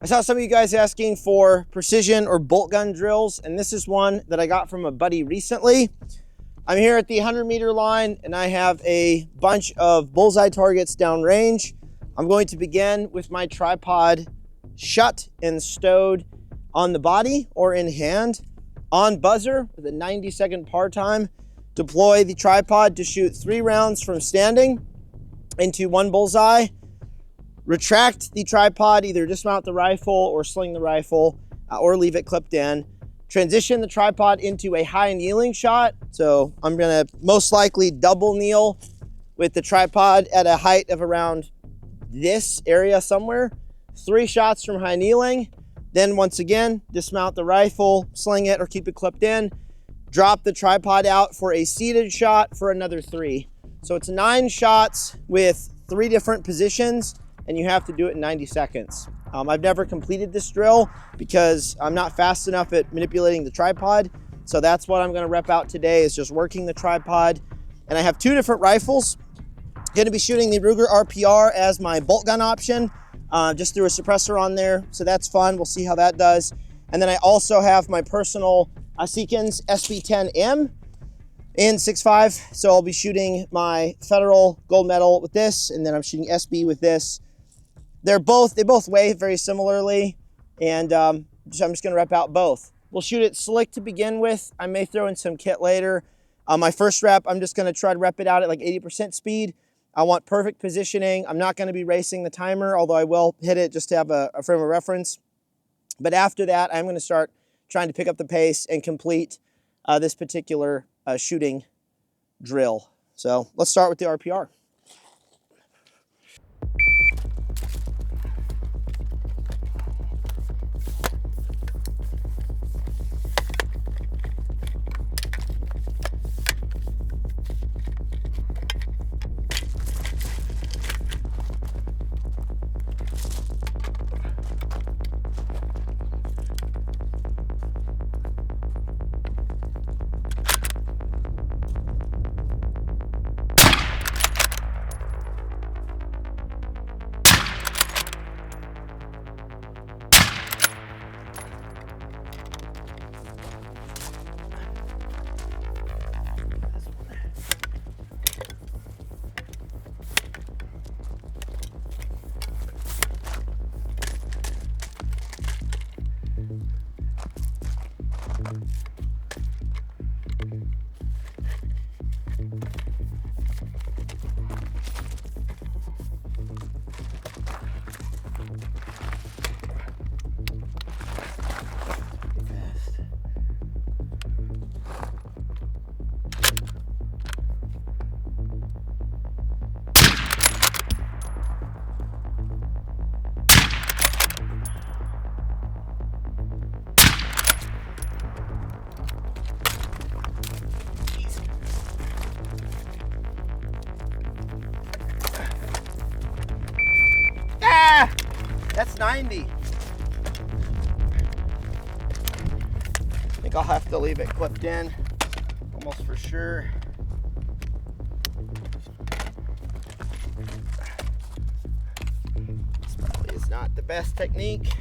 I saw some of you guys asking for precision or bolt gun drills, and this is one that I got from a buddy recently. I'm here at the 100-meter line, and I have a bunch of bullseye targets downrange. I'm going to begin with my tripod shut and stowed on the body or in hand. On buzzer, with a 90-second par time, deploy the tripod to shoot 3 rounds from standing into one bullseye. Retract the tripod, either dismount the rifle or sling the rifle, or leave it clipped in. Transition the tripod into a high kneeling shot. So I'm gonna most likely double kneel with the tripod at a height of around this area somewhere. 3 shots from high kneeling. Then once again, dismount the rifle, sling it or keep it clipped in. Drop the tripod out for a seated shot for another 3. So it's 9 shots with 3 different positions, and you have to do it in 90 seconds. I've never completed this drill because I'm not fast enough at manipulating the tripod. So that's what I'm gonna rep out today, is just working the tripod. And I have 2 different rifles. Gonna be shooting the Ruger RPR as my bolt gun option. Just threw a suppressor on there, so that's fun. We'll see how that does. And then I also have my personal Seekins SB10M in 6.5. So I'll be shooting my Federal Gold Medal with this, and then I'm shooting SB with this. They both weigh very similarly, and I'm just gonna rep out both. We'll shoot it slick to begin with. I may throw in some kit later. My first rep, I'm just gonna try to rep it out at like 80% speed. I want perfect positioning. I'm not gonna be racing the timer, although I will hit it just to have a frame of reference. But after that, I'm gonna start trying to pick up the pace and complete this particular shooting drill. So let's start with the RPR. That's 90. I think I'll have to leave it clipped in, almost for sure. This probably is not the best technique.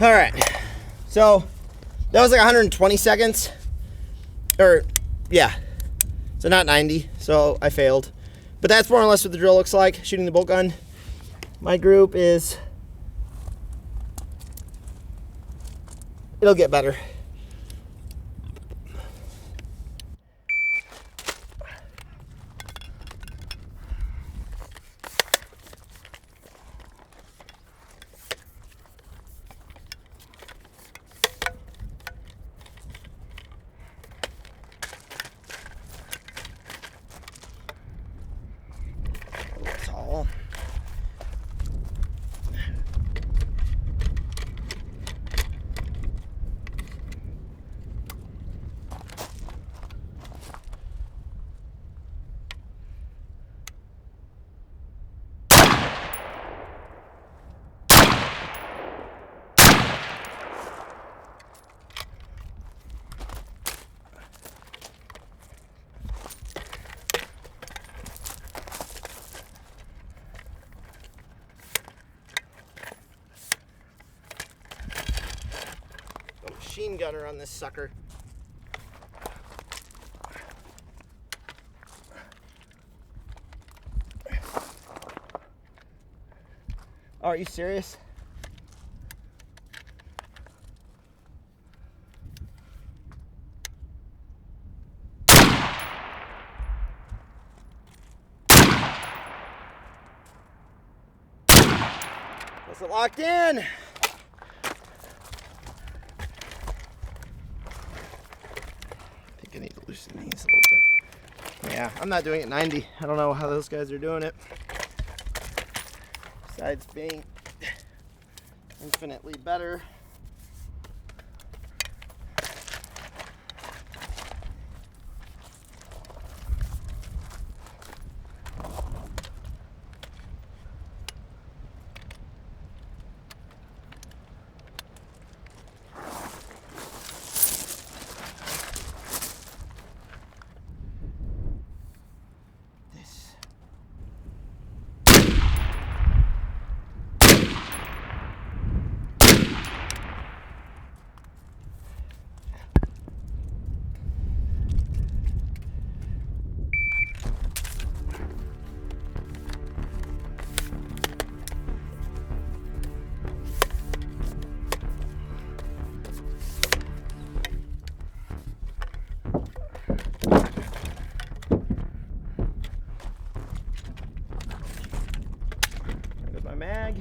All right, so that was like 120 seconds, or yeah, so not 90, so I failed. But that's more or less what the drill looks like, shooting the bolt gun. My group is, it'll get better. machine gunner on this sucker. Oh, are you serious? Wasn't locked in. I think I need to loosen these a little bit. Yeah, I'm not doing it 90. I don't know how those guys are doing it. Besides being infinitely better. Mag.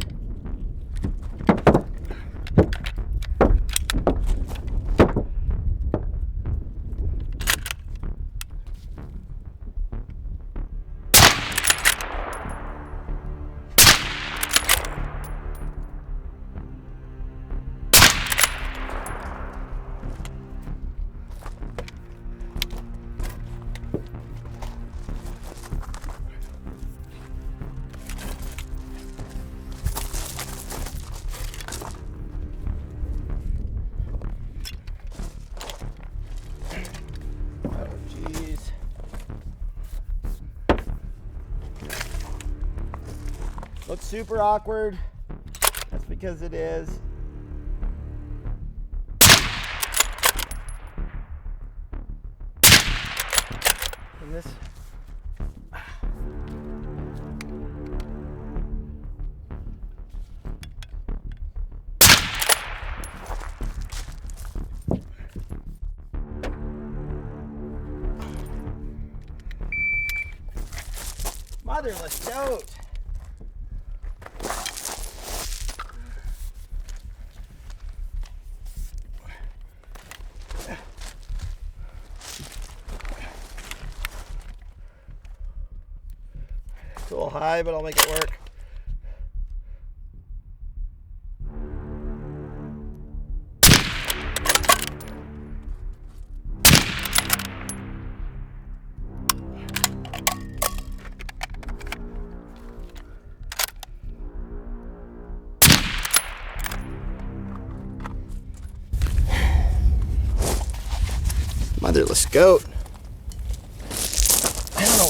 Looks super awkward. That's because it is. And this. Motherless goat. It's a little high, but I'll make it work. Motherless goat. I don't know.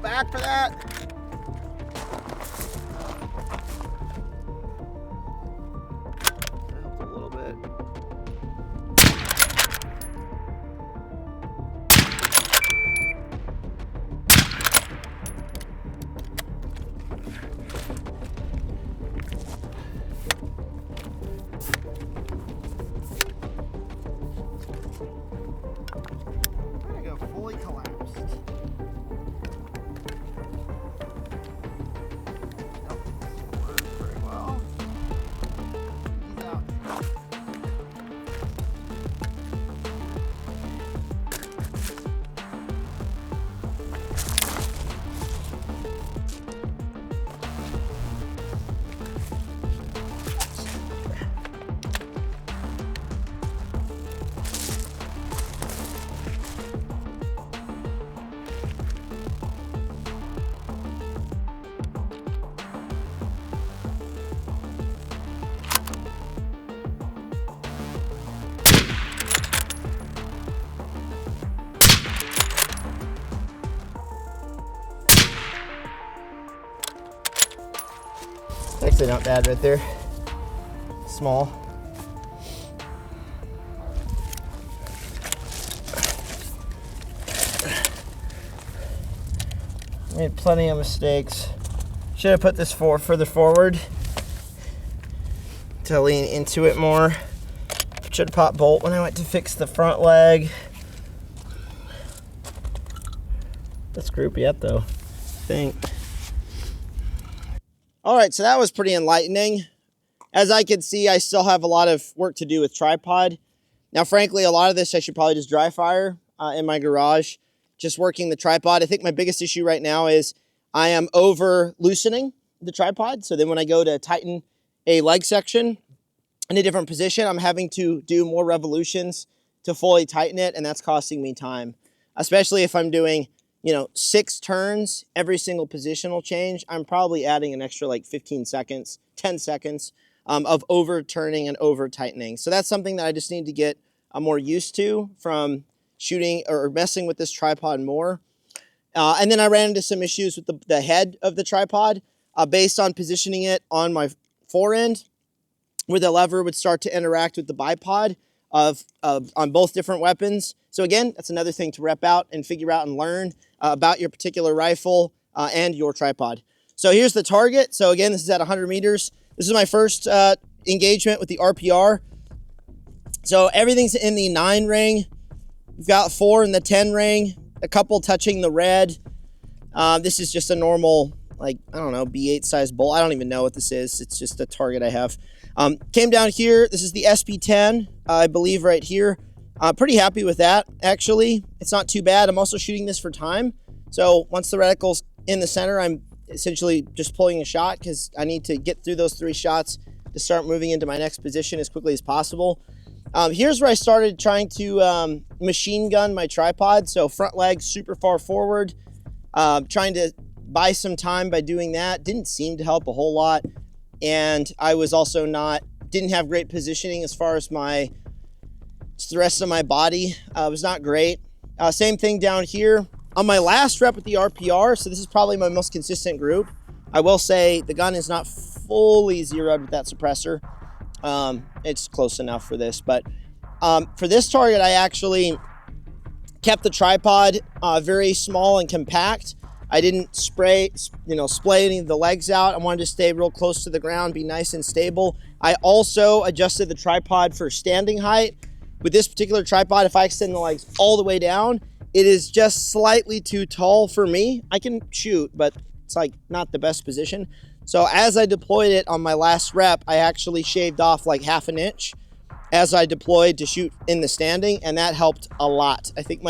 back for that. That helped a little bit. There you go, fully collapsed. Very well. He's out. Actually not bad right there. Small. Made plenty of mistakes. Should have put this further forward to lean into it more. Should have popped bolt when I went to fix the front leg. That's group yet though, I think. All right, so that was pretty enlightening. As I can see, I still have a lot of work to do with tripod. Now, frankly, a lot of this I should probably just dry fire in my garage, just working the tripod. I think my biggest issue right now is I am over loosening the tripod. So then when I go to tighten a leg section in a different position, I'm having to do more revolutions to fully tighten it, and that's costing me time, especially if I'm doing 6 turns, every single positional change. I'm probably adding an extra like 15 seconds, 10 seconds of overturning and over tightening. So that's something that I just need to get more used to from shooting or messing with this tripod more. And then I ran into some issues with the head of the tripod based on positioning it on my forend, where the lever would start to interact with the bipod on both different weapons. So again, that's another thing to rep out and figure out and learn about your particular rifle and your tripod. So here's the target. So again, this is at 100 meters. This is my first engagement with the RPR. So everything's in the 9 ring. We've got 4 in the 10 ring, a couple touching the red. This is just a normal, like, I don't know, B8 size bolt. I don't even know what this is. It's just a target I have. Came down here. This is the SP10, I believe, right here. Pretty happy with that, actually. It's not too bad. I'm also shooting this for time. So once the reticle's in the center, I'm essentially just pulling a shot because I need to get through those 3 shots to start moving into my next position as quickly as possible. Here's where I started trying to machine gun my tripod. So front leg super far forward, trying to buy some time by doing that. Didn't seem to help a whole lot. And I was also didn't have great positioning as far as the rest of my body. Was not great. Same thing down here. On my last rep with the RPR, so this is probably my most consistent group, I will say the gun is not fully zeroed with that suppressor. It's close enough for this, but for this target, I actually kept the tripod very small and compact. I didn't splay any of the legs out. I wanted to stay real close to the ground, be nice and stable. I also adjusted the tripod for standing height. With this particular tripod, if I extend the legs all the way down, it is just slightly too tall for me. I can shoot, but it's like not the best position. So as I deployed it on my last rep, I actually shaved off like ½ an inch as I deployed to shoot in the standing, and that helped a lot. I think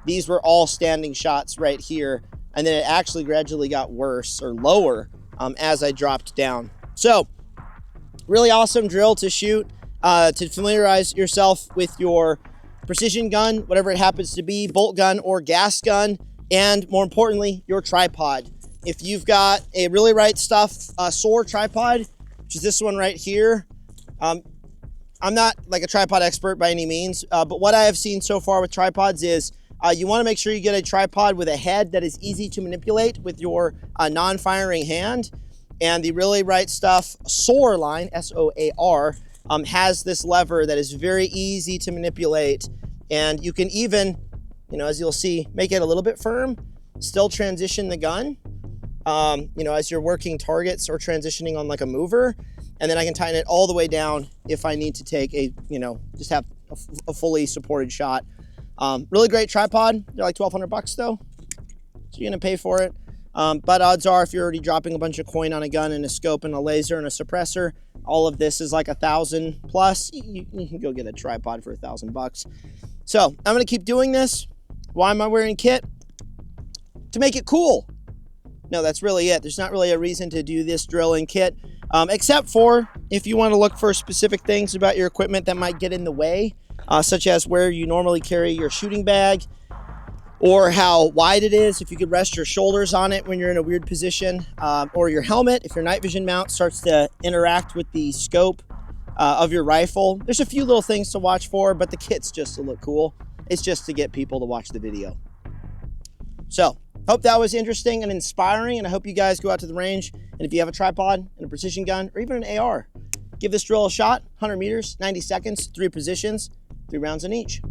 these were all standing shots right here, and then it actually gradually got worse or lower as I dropped down. So really awesome drill to shoot, to familiarize yourself with your precision gun, whatever it happens to be, bolt gun or gas gun, and more importantly, your tripod. If you've got a really right stuff SOAR tripod, which is this one right here, I'm not like a tripod expert by any means, but what I have seen so far with tripods is You want to make sure you get a tripod with a head that is easy to manipulate with your non-firing hand. And the Really Right Stuff SOAR line, S-O-A-R, has this lever that is very easy to manipulate. And you can even, you know, as you'll see, make it a little bit firm, still transition the gun, you know, as you're working targets or transitioning on like a mover. And then I can tighten it all the way down if I need to take a, you know, just have a fully supported shot. Really great tripod. They're like $1,200 though, so you're gonna pay for it. But odds are, if you're already dropping a bunch of coin on a gun and a scope and a laser and a suppressor, all of this is like $1,000 plus. You can go get a tripod for $1,000. So I'm gonna keep doing this. Why am I wearing kit? To make it cool. No, that's really it. There's not really a reason to do this drill in kit, except for if you want to look for specific things about your equipment that might get in the way, such as where you normally carry your shooting bag, or how wide it is, if you could rest your shoulders on it when you're in a weird position, or your helmet, if your night vision mount starts to interact with the scope of your rifle. There's a few little things to watch for, but the kit's just to look cool. It's just to get people to watch the video. So, hope that was interesting and inspiring, and I hope you guys go out to the range, and if you have a tripod and a precision gun, or even an AR, give this drill a shot. 100 meters, 90 seconds, 3 positions, 3 rounds in each.